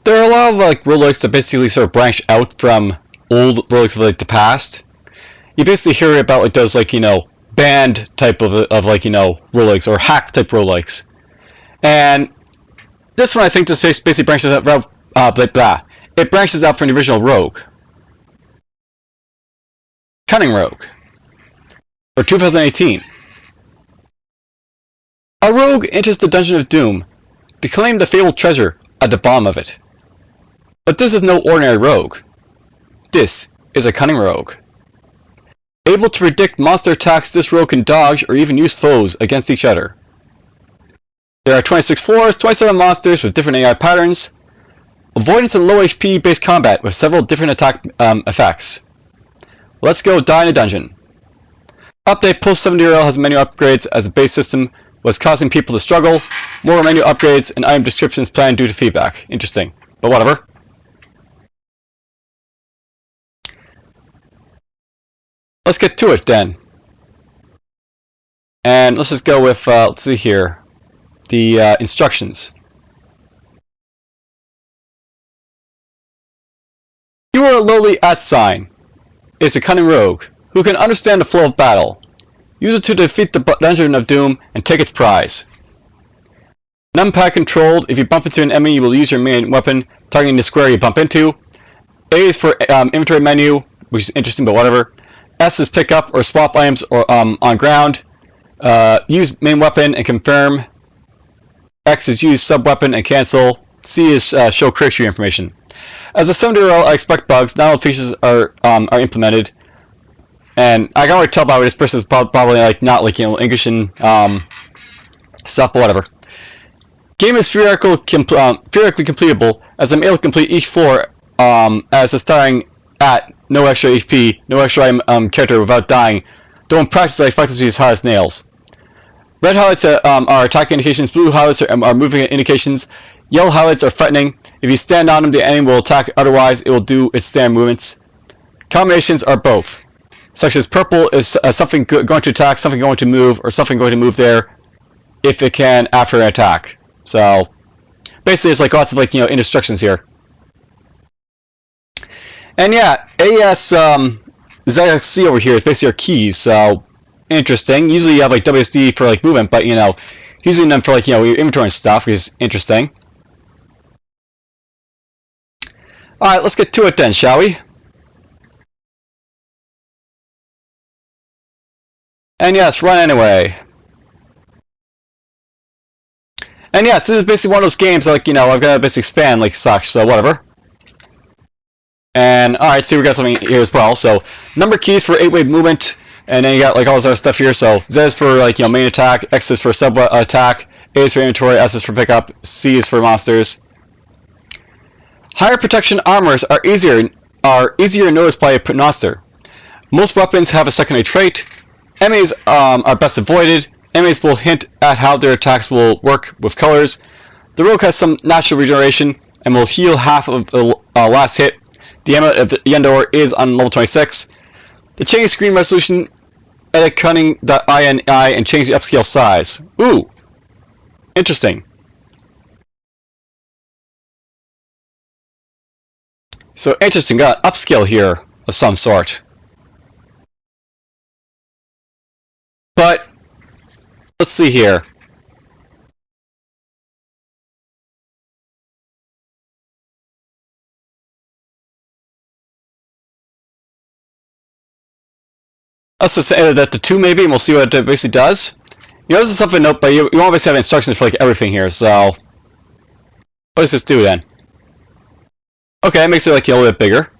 There are a lot of like roguelikes that basically sort of branch out from old roguelikes of like the past. You basically hear about like those like band type of like roguelikes or hack type roguelikes, and this one I think this basically branches out. It branches out from the original Rogue, Cunning Rogue, for 2018. A rogue enters the Dungeon of Doom to claim the fabled treasure at the bottom of it. But this is no ordinary rogue. This is a Cunning Rogue. Able to predict monster attacks, this rogue can dodge or even use foes against each other. There are 26 floors, 27 monsters with different AI patterns, avoidance and low HP based combat with several different attack effects. Let's go die in a dungeon. Update post 70 URL has menu upgrades as the base system was causing people to struggle. More menu upgrades and item descriptions planned due to feedback. Interesting, but whatever. Let's get to it then. And let's just go with, let's see here, the instructions. You are a lowly @ is a Cunning Rogue who can understand the flow of battle. Use it to defeat the Dungeon of Doom and take its prize. Numpad controlled. If you bump into an enemy, you will use your main weapon targeting the square you bump into. A is for inventory menu, which is interesting, but whatever. S is pick up or swap items or on ground. Use main weapon and confirm. X is use sub weapon and cancel. C is show character information. As a 70-year-old, I expect bugs. Not all features are implemented, and I can already tell by this person is probably like not like English and stuff, but whatever. Game is theoretically completable, as I'm able to complete each floor as a starting at no extra HP, no extra character without dying. Though in practice, I expect them to be as hard as nails. Red highlights are attack indications, blue highlights are moving indications, yellow highlights are threatening. If you stand on them, the enemy will attack, otherwise it will do its standard movements. Combinations are both, such as purple is something going to attack, something going to move, or something going to move there if it can after an attack. So basically there's like lots of like instructions here. And yeah, ASZXC over here is basically our keys, so interesting. Usually you have like WSD for like movement, but using them for like your inventory and stuff is interesting. Alright, let's get to it then, shall we? And yes, run anyway. And yes, this is basically one of those games like I've got to basically expand like such, so whatever. And alright, so we got something here as well. So number keys for 8-way movement, and then you got like all this other stuff here. So Z is for like main attack, X is for sub attack, A is for inventory, S is for pickup, C is for monsters. Higher protection armors are easier noticed by a monster. Most weapons have a secondary trait. Enemies are best avoided. Enemies will hint at how their attacks will work with colors. The rogue has some natural regeneration and will heal half of the last hit. The ammo of the Yendor is on level 26. The change screen resolution, edit cunning.ini and change the upscale size. Ooh, interesting. So interesting, got upscale here of some sort. But let's see here. Let's just edit that to 2 maybe, and we'll see what it basically does. This is something to note, but you obviously have instructions for like everything here, so what does this do then? Okay, it makes it like a little bit bigger.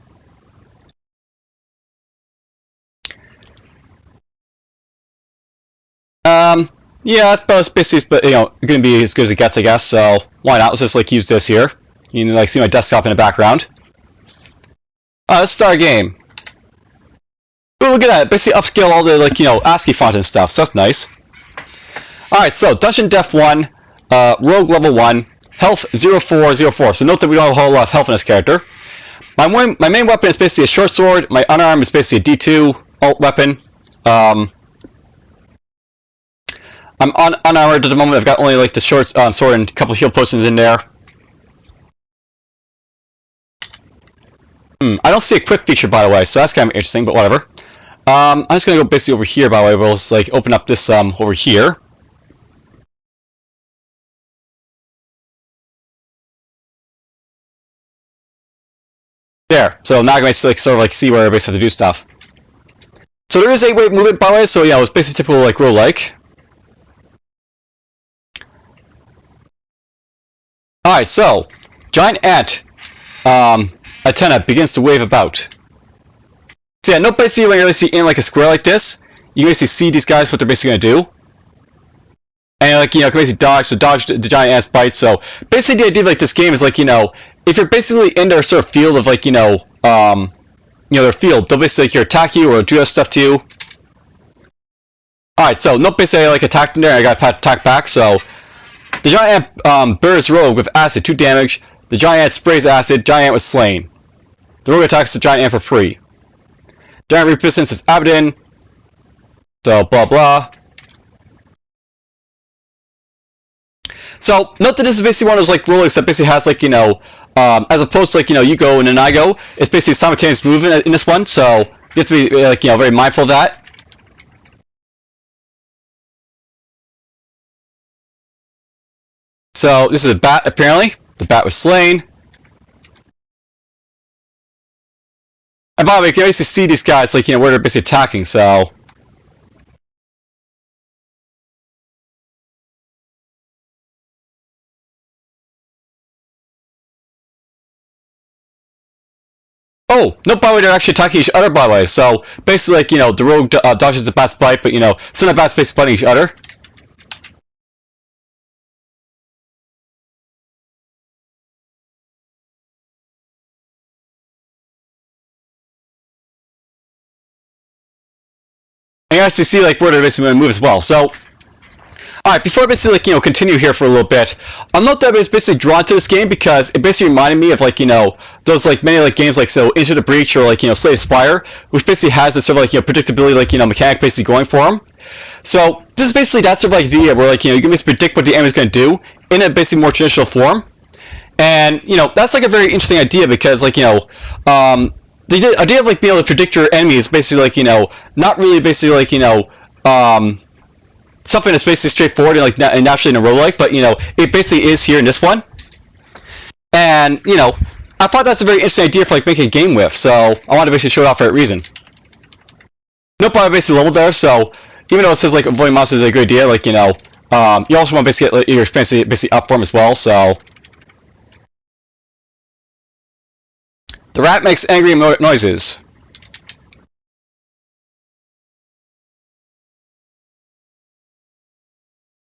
Yeah, that's basically going to be as good as it gets, I guess. So why not? Let's just like use this here. You can like see my desktop in the background. Let's start a game. Ooh, look at that! Basically upscale all the like ASCII font and stuff. So that's nice. All right, so Dungeon Def 1, Rogue level 1, Health 0404. So note that we don't have a whole lot of health in this character. My main weapon is basically a short sword. My unarmed is basically a D2 alt weapon. I'm unarmored at the moment. I've got only like the short sword and a couple of heal potions in there. I don't see a quick feature, by the way, so that's kind of interesting, but whatever. I'm just gonna go basically over here, by the way. We'll just like open up this over here. There. So now I can like sort of like see where I basically have to do stuff. So there is 8-way movement, by the way. So yeah, it was basically typical like roguelike. All right, so giant ant antenna begins to wave about. So yeah, no, basically when you're basically in like a square like this, you basically see these guys what they're basically gonna do. And like, you know, can basically dodge the giant ant's bite. So basically the idea of like this game is like, you know, if you're basically in their sort of field of like, you know, their field, they'll basically like, attack you or do that stuff to you. Alright, so no, basically I like attacked in there and I got attacked back. So the giant ant bursts Rogue with acid, 2 damage. The giant ant sprays acid, giant ant was slain. The Rogue attacks the giant ant for free. Giant resistance is Abaddon. So blah blah. So note that this is basically one of those like roguelikes that basically has like, you know, as opposed to like, you know, you go and then I go, it's basically simultaneous movement in this one, so you have to be like, you know, very mindful of that. So this is a bat apparently. The bat was slain. And by the way, you can basically see these guys like, you know, where they're basically attacking, so oh, no, by the way, they're actually attacking each other, by the way. So, basically, like, you know, the rogue dodges the bat's bite, but, you know, some of the bats basically biting each other. And you actually see, like, where they're basically going to move as well. So, alright, before I basically, like, you know, continue here for a little bit, I'll note that I was basically drawn to this game because it basically reminded me of, like, you know, those, like, many, like, games like, so, Into the Breach or, like, you know, Slay the Spire, which basically has this sort of, like, you know, predictability, like, you know, mechanic basically going for them. So, this is basically that sort of, like, idea where, like, you know, you can basically predict what the enemy's going to do in a basically more traditional form. And, you know, that's, like, a very interesting idea because, like, you know, the idea of, like, being able to predict your enemy is basically, like, you know, not really basically, like, you know, something that's basically straightforward and like naturally in a roguelike, but you know, it basically is here in this one. And you know, I thought that's a very interesting idea for like making a game with, so I wanted to basically show it off for that reason. Nope, I basically leveled there, so even though it says like avoiding monsters is a good idea, like you know, you also want to basically get like, your experience basically up for them as well. So the rat makes angry noises.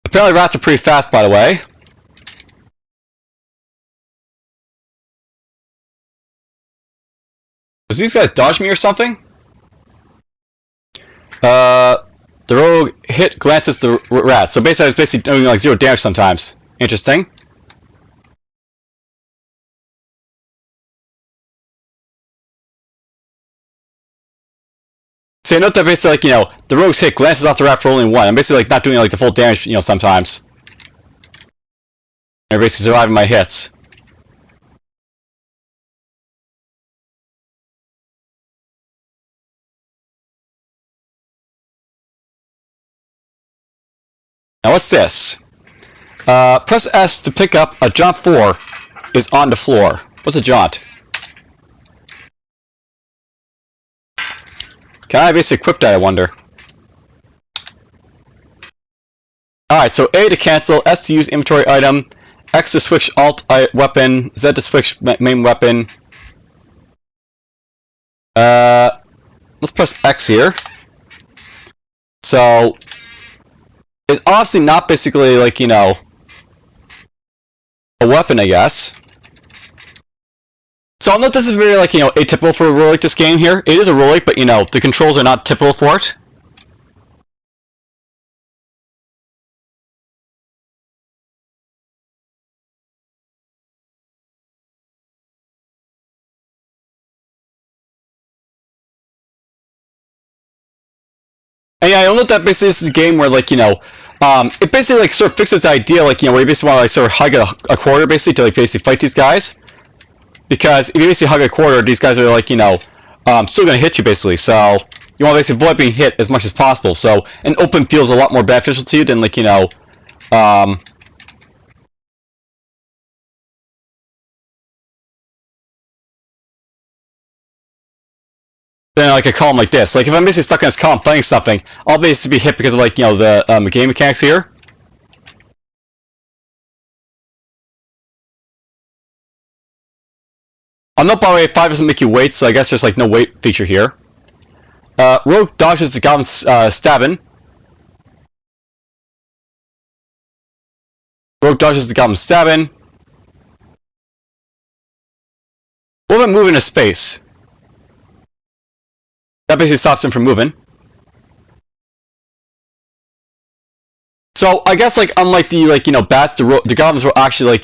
Apparently rats are pretty fast, by the way. Does these guys dodge me or something? The rogue hit glances the rat. So basically I was basically doing like 0 damage sometimes. Interesting. So you note that basically like, you know, the rogue's hit glances off the rat for only 1. I'm basically like not doing like the full damage, you know, sometimes. They're basically surviving my hits. Now what's this? Press S to pick up a jaunt 4 is on the floor. What's a jaunt? Can I basically equip that, I wonder? Alright, so A to cancel, S to use inventory item, X to switch alt weapon, Z to switch main weapon. Let's press X here. So, it's obviously not basically like, you know, a weapon, I guess. So I'll note this is very like, you know, atypical for a roguelike this game here. It is a roguelike, but you know, the controls are not typical for it. And yeah, I'll note that basically this is a game where like, you know, it basically like sort of fixes the idea like, you know, where you basically want to like sort of hug a quarter basically to like basically fight these guys. Because if you basically hug a corridor, these guys are like, still going to hit you basically. So you want to basically avoid being hit as much as possible. So an open field is a lot more beneficial to you than like, than like a column like this. Like if I'm basically stuck in this column fighting something, I'll basically be hit because of like, the game mechanics here. Note by the way, 5 doesn't make you wait, so I guess there's like no wait feature here. Rogue dodges the goblin stabbing. Rogue dodges the goblin stabbing. Movement move into space. That basically stops him from moving. So I guess like unlike the bats, the goblins were actually like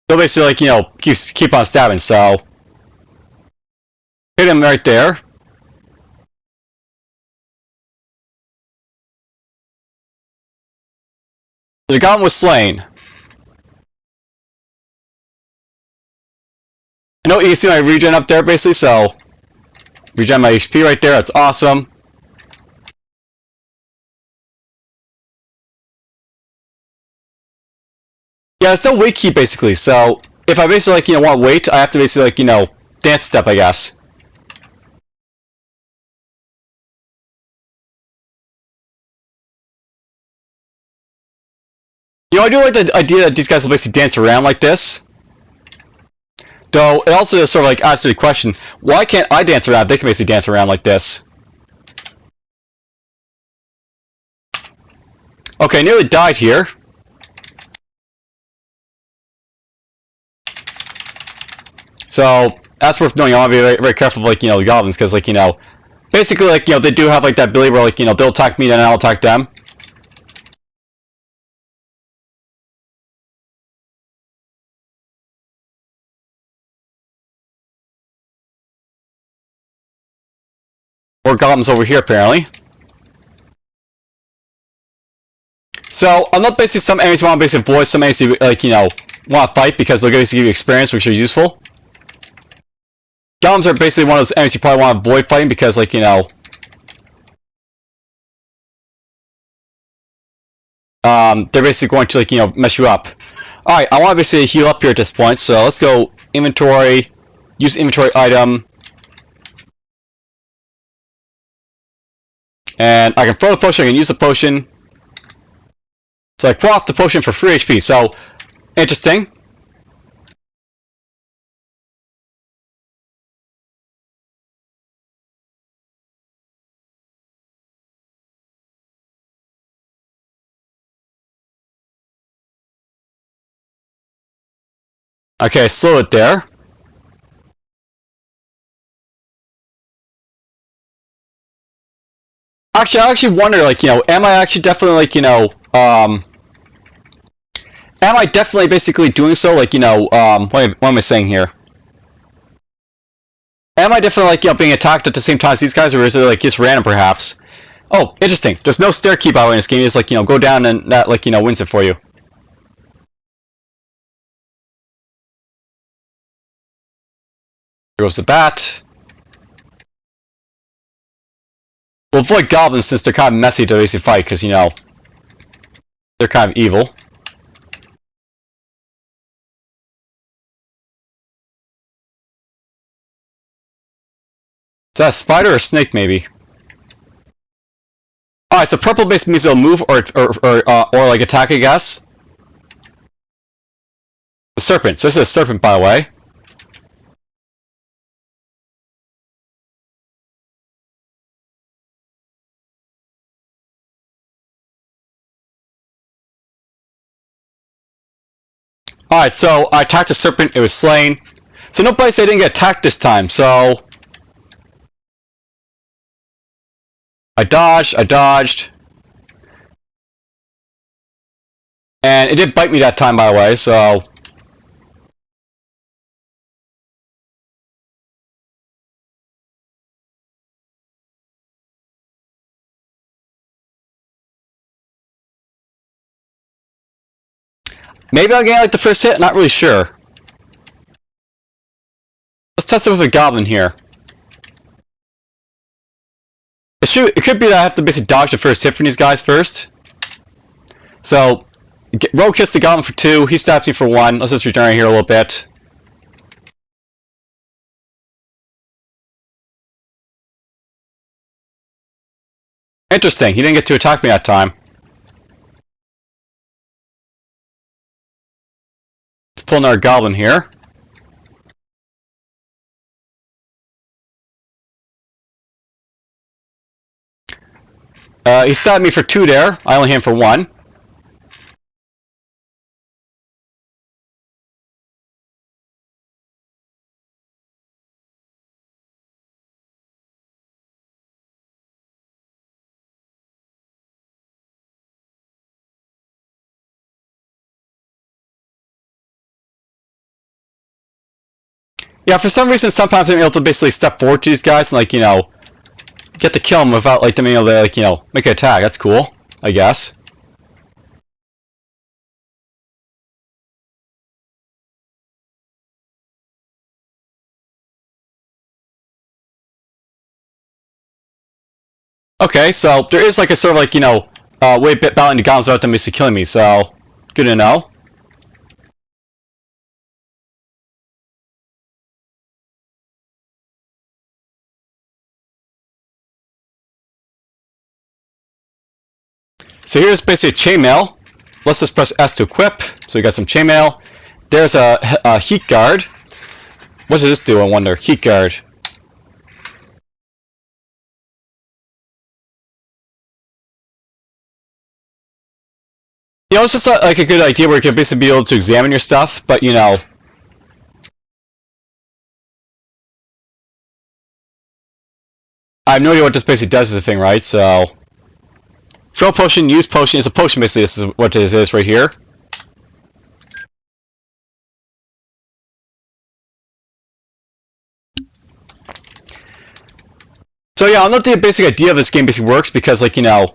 they'll basically like keep on stabbing. So hit him right there. The goblin was slain. I know you can see my regen up there basically, so regen my HP right there, that's awesome. Yeah, it's no wait key basically, so if I basically want to wait, I have to basically dance step, I guess. I do like the idea that these guys will basically dance around like this. Though, it also just sort of like asks the question, why can't I dance around? They can basically dance around like this. Okay, nearly died here. So, that's worth knowing. I want to be very, very careful of, the goblins, because, basically, they do have, that ability where, they'll attack me, then I'll attack them. More goblins over here, apparently. So, unlike basically some enemies want to basically avoid, some enemies want to fight because they'll basically give you experience, which are useful. Goblins are basically one of those enemies you probably want to avoid fighting because, they're basically going to, mess you up. Alright, I want to basically heal up here at this point, so let's go inventory, use inventory item, and I can throw the potion, I can use the potion, so I quaff the potion for free HP, so, interesting. Okay, slow it there. Actually, I actually wonder, am I actually definitely, am I definitely basically doing so, what am I saying here? Am I definitely, being attacked at the same time as these guys, or is it, just random, perhaps? Oh, interesting. There's no stair key, by the way, in this game. You just, go down and that, wins it for you. Here goes the bat. We'll avoid goblins since they're kind of messy to basically fight, because, they're kind of evil. Is that a spider or a snake, maybe? Alright, so purple basically means they'll move or attack, I guess. The serpent. So this is a serpent, by the way. Alright, so I attacked the serpent, it was slain. So nobody said I didn't get attacked this time, so... I dodged. And it did bite me that time, by the way, so... Maybe I'll get like the first hit, not really sure. Let's test it with a goblin here. It could be that I have to basically dodge the first hit from these guys first. So, Rogue hits the goblin for 2, he stabs me for 1. Let's just return here a little bit. Interesting, he didn't get to attack me that time. Let's pull another goblin here. He stabbed me for 2 there. I only hit him for 1. Yeah, for some reason, sometimes I'm able to basically step forward to these guys and, like, you know, get to kill them without, like, them being able to, like, you know, make an attack. That's cool, I guess. Okay, so there is, like, a sort of, like, you know, way of battling the goblins without them basically killing me, so good to know. So here's basically a chainmail. Let's just press S to equip. So we got some chainmail. There's a heat guard. What does this do, I wonder? Heat guard. You know, it's just like a good idea where you can basically be able to examine your stuff, but you know, I have no idea what this basically does as a thing, right? So, throw potion, use potion. It's a potion basically. This is what this is right here. So yeah, I don't know if the basic idea of this game basically works because, like, you know,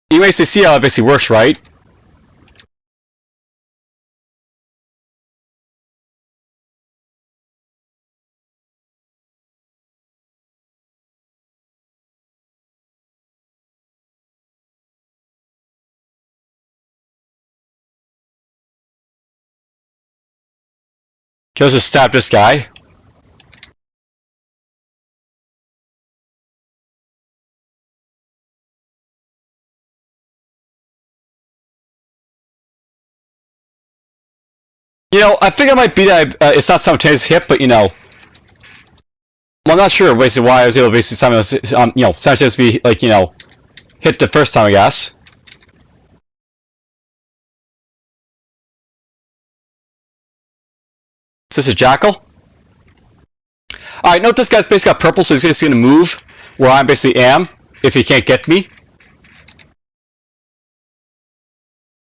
you basically see how it basically works, right? Okay, let's just stab this guy. You know, I think I might beat it. It's not simultaneous hit, but you know, well, I'm not sure basically why I was able to basically you know, simultaneously be like, you know, hit the first time, I guess. Is this a jackal? Alright, note this guy's basically got purple, so he's basically going to move where I basically am if he can't get me.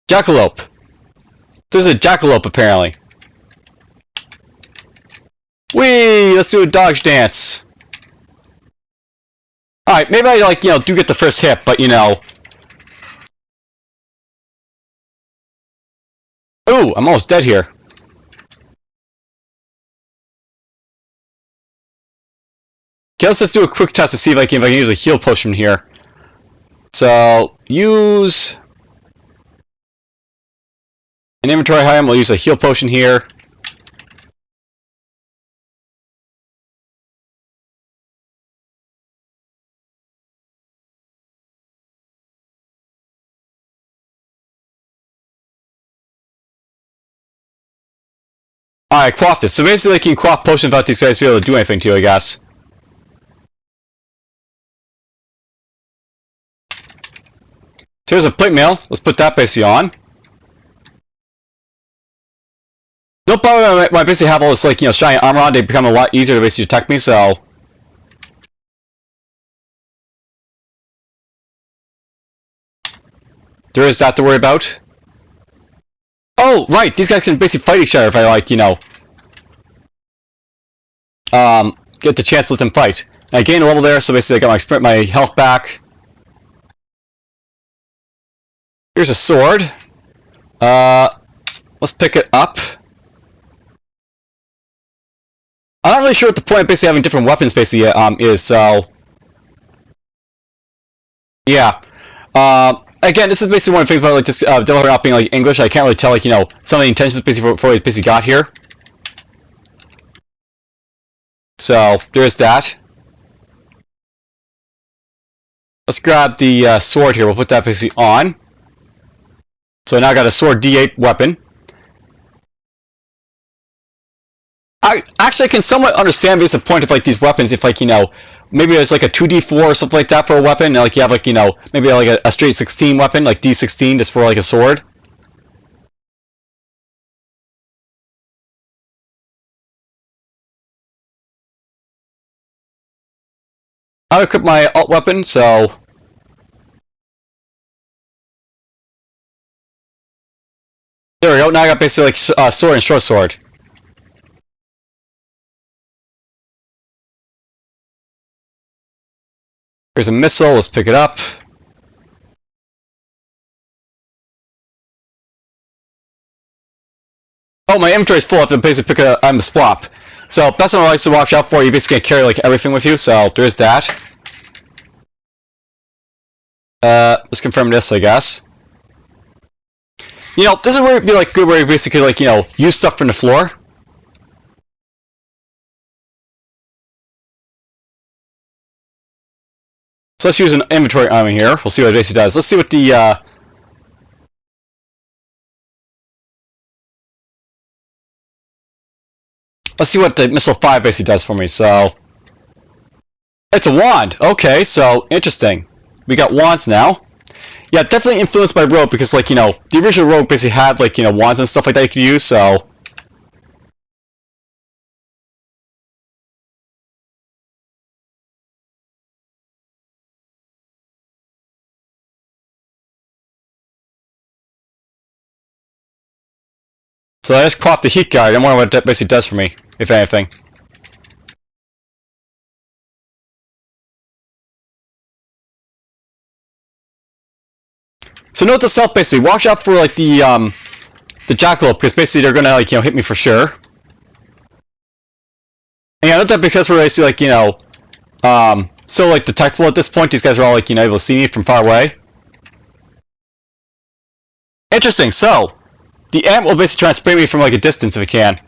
Jackalope. This is a jackalope, apparently. Whee! Let's do a dodge dance. Alright, maybe I, like, you know, do get the first hit, but, you know... Ooh, I'm almost dead here. Okay, let's just do a quick test to see if I can use a heal potion here. So, use... an inventory item, we'll use a heal potion here. Alright, quaff this. So basically, you can quaff potions without these guys be able to do anything to you, I guess. So here's a plate mail. Let's put that basically on. No problem when I basically have all this, like, you know, shiny armor on, they become a lot easier to basically detect me, so... there is that to worry about. Oh, right, these guys can basically fight each other if I, like, you know... get the chance to let them fight. And I gained a level there, so basically I got my health back. Here's a sword. Let's pick it up. I'm not really sure what the point of basically having different weapons basically is, so... Yeah. Again, this is basically one of the things about like this developer not being like English. I can't really tell like, you know, some of the intentions basically for what he basically got here. So, there's that. Let's grab the sword here. We'll put that basically on. So now I got a sword D8 weapon. I can somewhat understand basically the point of like these weapons if like, you know, maybe it's like a 2d4 or something like that for a weapon, and like you have like, you know, maybe like a straight 16 weapon, like d16 just for like a sword. I'll equip my alt weapon, so... There we go, now I got basically like sword and short sword. Here's a missile, let's pick it up. Oh, my inventory is full, I have to basically pick a item to swap. So that's what I like to watch out for, you basically carry like everything with you, so there's that. Let's confirm this, I guess. You know, this is where it'd be like good where you basically like, you know, use stuff from the floor. So let's use an inventory item here. We'll see what it basically does. Let's see what the let's see what the missile 5 basically does for me. So it's a wand. Okay, so interesting. We got wands now. Yeah, definitely influenced by Rogue because like, you know, the original Rogue basically had like, you know, wands and stuff like that you could use, so I just caught the heat guard. I wonder what that basically does for me, if anything. So note to self basically, watch out for like the jackalope because basically they're gonna like, you know, hit me for sure. And yeah, note that because we're basically like, you know, so like detectable at this point, these guys are all like, you know, able to see me from far away. Interesting, so the ant will basically try and spray me from like a distance if it can.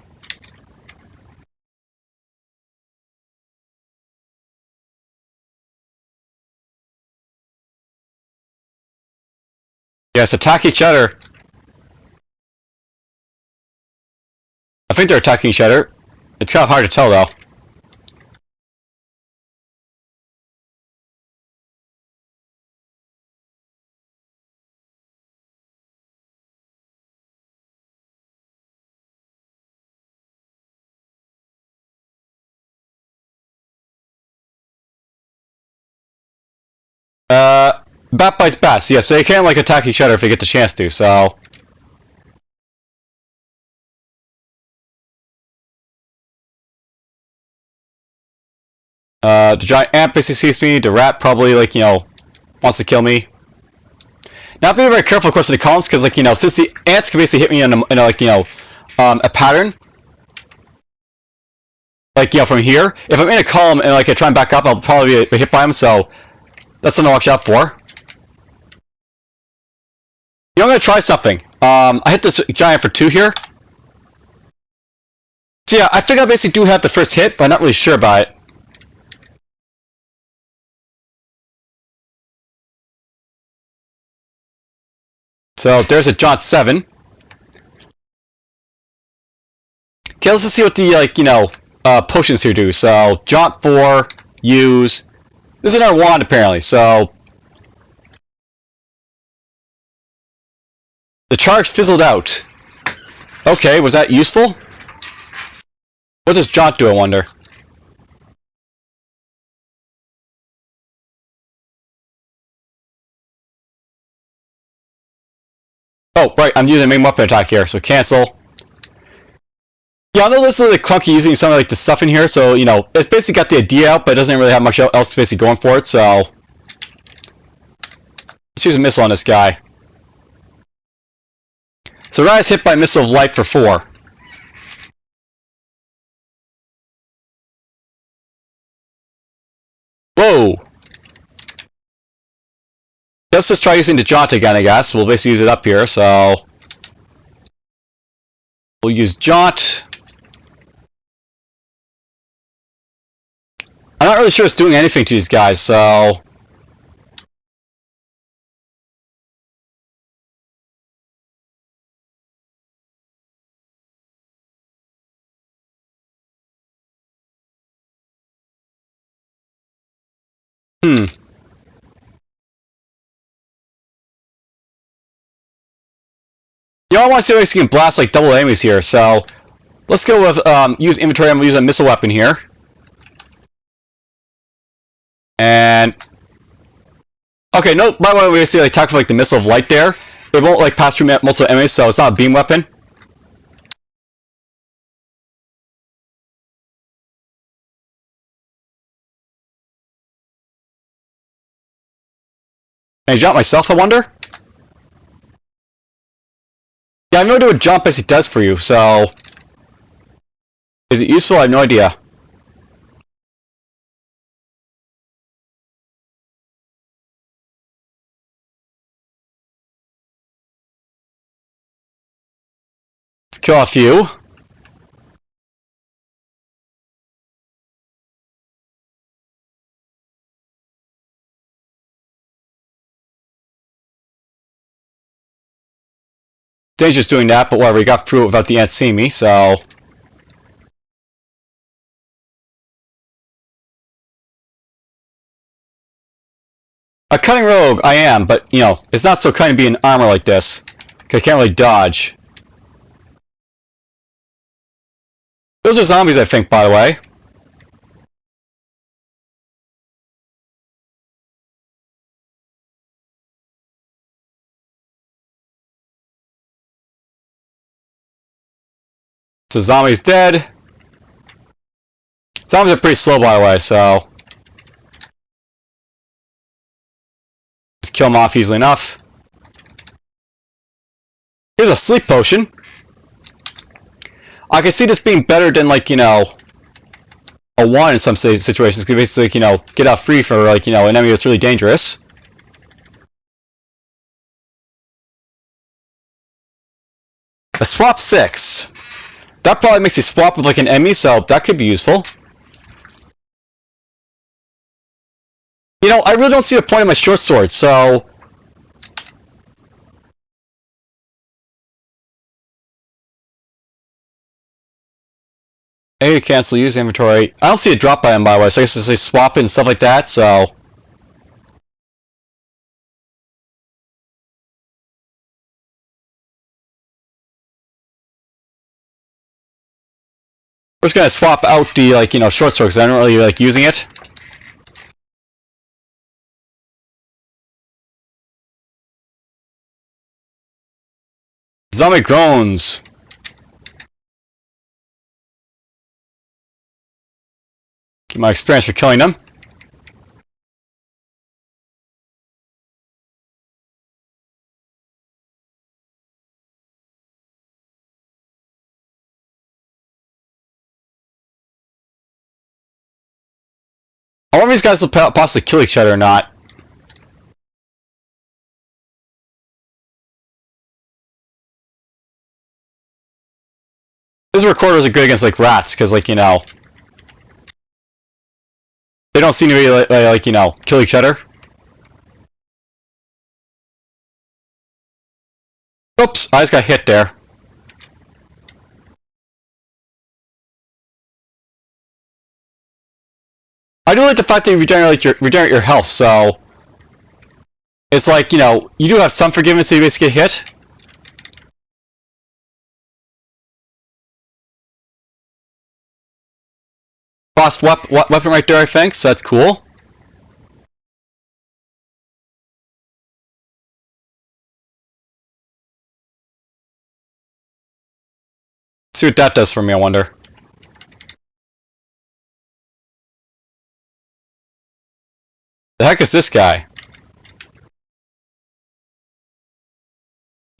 Yes, attack each other. I think they're attacking each other. It's kind of hard to tell though. Bat bites bats. Yes, they can like attack each other if they get the chance to. So the giant ant basically sees me. The rat probably like, you know, wants to kill me. Now, be very careful, of course, in the columns because like, you know, since the ants can basically hit me in a like, you know, a pattern. Like, you know, from here, if I'm in a column and like I try and back up, I'll probably be hit by them. So that's something to watch out for. You know, I'm gonna try something. I hit this giant for 2 here. So yeah, I think I basically do have the first hit, but I'm not really sure about it. So there's a Jaunt 7. Okay, let's just see what the like, you know, potions here do. So Jaunt 4, use. This is another wand apparently. So the charge fizzled out. Okay, was that useful? What does Jaunt do, I wonder? Oh, right, I'm using a main weapon attack here, so cancel. Yeah, I know this is a little clunky using some of like the stuff in here, so you know it's basically got the idea out, but it doesn't really have much else basically going for it. So let's use a missile on this guy. So Rai is hit by a missile of light for 4. Whoa! Let's just try using the jaunt again, I guess. We'll basically use it up here, so we'll use jaunt. I'm not really sure it's doing anything to these guys, so hmm. You know, I want to see if I can blast like double enemies here, so let's go with use inventory. I'm gonna use a missile weapon here, and okay, no. By the way, we see like talk about like the missile of light there. It won't like pass through multiple enemies, so it's not a beam weapon. Can I jump myself, I wonder? Yeah, I have no idea what jump basically does for you, so is it useful? I have no idea. Let's kill a few. Danger's doing that, but whatever, he got through it without the ant seeing me, so a Cunning Rogue, I am, but you know, it's not so kind to be in armor like this. Cause I can't really dodge. Those are zombies, I think, by the way. So zombie's dead. Zombies are pretty slow, by the way, so just kill them off easily enough. Here's a sleep potion. I can see this being better than, like, you know, a 1 in some situations. Because basically, you know, get out free for, like, you know, an enemy that's really dangerous. A swap 6. That probably makes you swap with, like, an enemy, so that could be useful. You know, I really don't see the point of my short sword, so A, cancel, use inventory. I don't see a drop by them, by the way, so I guess they swap it and stuff like that, so we're just gonna swap out the, like, you know, short sword because I don't really like using it. Zombie groans. Get my experience for killing them. I wonder if these guys will possibly kill each other or not. These recorders are good against, like, rats, because, like, you know, they don't seem to be, like, you know, kill each other. Oops, I just got hit there. I do like the fact that you regenerate your health, so it's like, you know, you do have some forgiveness if you basically get hit. Lost weapon right there, I think, so that's cool. See what that does for me, I wonder. The heck is this guy?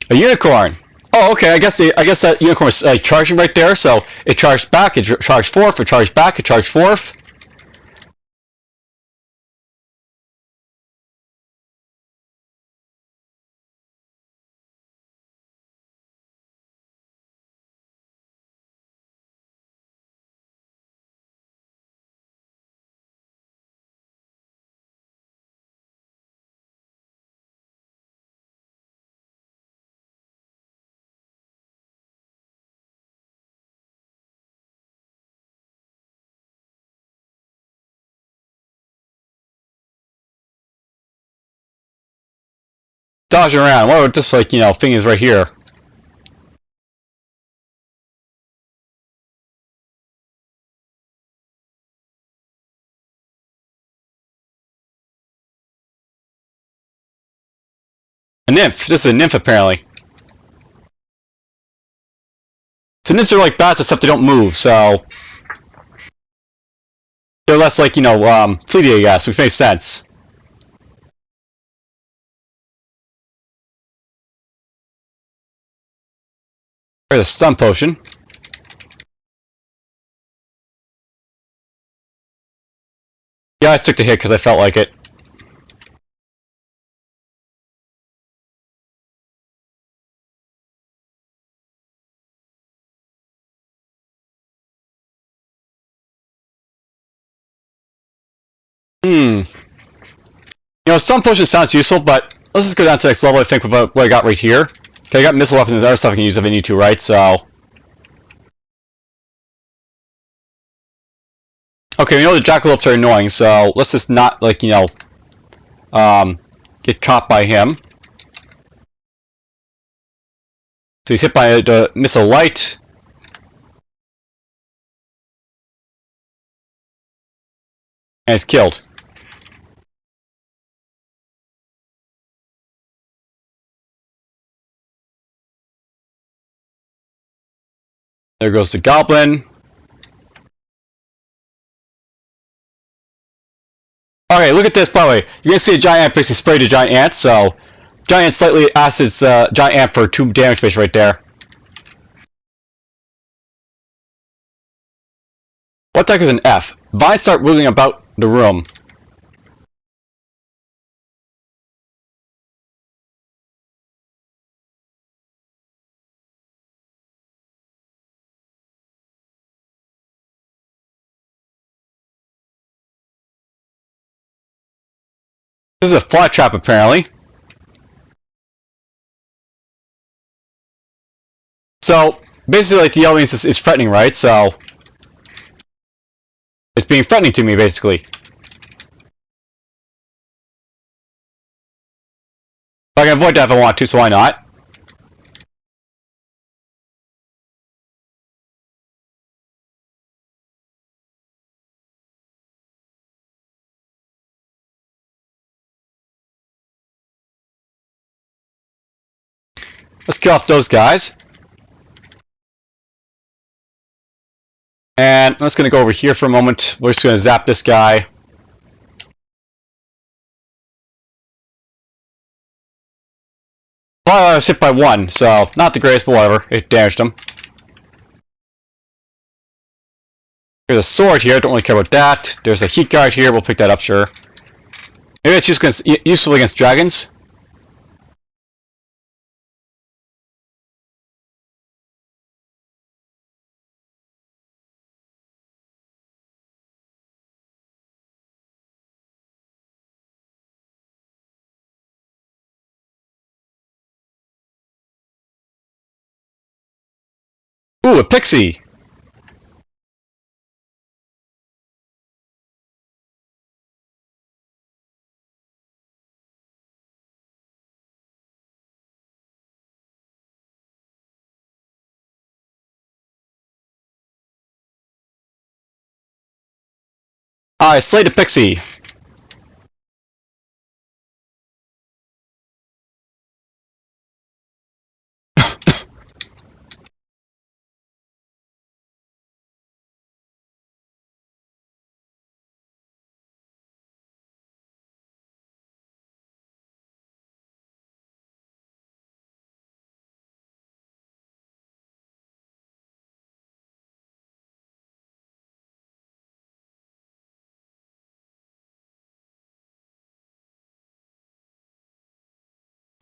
A unicorn! Oh, okay, I guess that unicorn was like charging right there, so it charged back, it charged forth, it charged back, it charged forth. Dodging around. What about this, like, thing is right here? A nymph. This is a nymph, apparently. So nymphs are like bats, except they don't move, so they're less like, fleety, I guess, which makes sense. There's a stun potion. Yeah, I took the hit because I felt like it. Stun potion sounds useful, but let's just go down to the next level, I think, with what I got right here. Okay, I got missile weapons and other stuff I can use if I need to, right? So... Okay, we know the jackalopes are annoying, so let's just not, like, get caught by him. So he's hit by the missile light. And he's killed. There goes the goblin. Okay, look at this, by the way. You're gonna see a giant ant basically spray the giant ant, so... Giant ant slightly acids giant ant for 2 damage base right there. What the heck is an F? Vines start moving about the room. This is a fly trap, apparently. So, basically, like, the audience is threatening, right? So... It's being threatening to me, basically. I can avoid that if I want to, so why not? Let's kill off those guys. And I'm just going to go over here for a moment. We're just going to zap this guy. Well, I was hit by 1, so not the greatest, but whatever. It damaged him. There's a sword here, don't really care about that. There's a heat guard here, we'll pick that up, sure. Maybe it's useful against dragons. Ooh, a pixie! I slayed a pixie.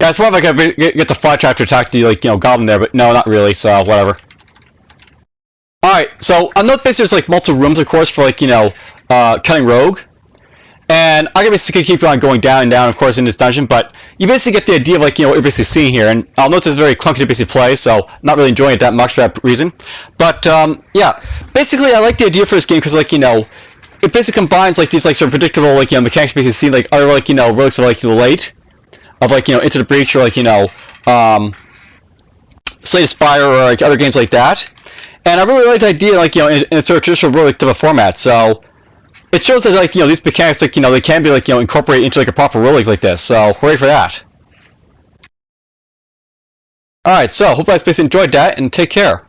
Yeah, it's more like I get the fly trap to attack the, like, goblin there, but no, not really, so whatever. Alright, so I know basically there's, like, multiple rooms, of course, for, like, Cunning Rogue. And I can basically keep on going down and down, of course, in this dungeon, but you basically get the idea of, like, what you're basically seeing here. And I'll notice it's very clunky to basically play, so not really enjoying it that much for that reason. But, yeah, basically I like the idea for this game because, like, it basically combines, like, these, like, sort of predictable, like, mechanics basically seen, like, other, like, relics of, like, the late, of, like, Into the Breach, or, like, Slay the Spire, or, like, other games like that. And I really like the idea, like, in a sort of traditional roguelike type of format, so it shows that, like, these mechanics, like, they can be, like, incorporated into, like, a proper roguelike like this, so hooray for that. Alright, so, hope you guys basically enjoyed that, and take care.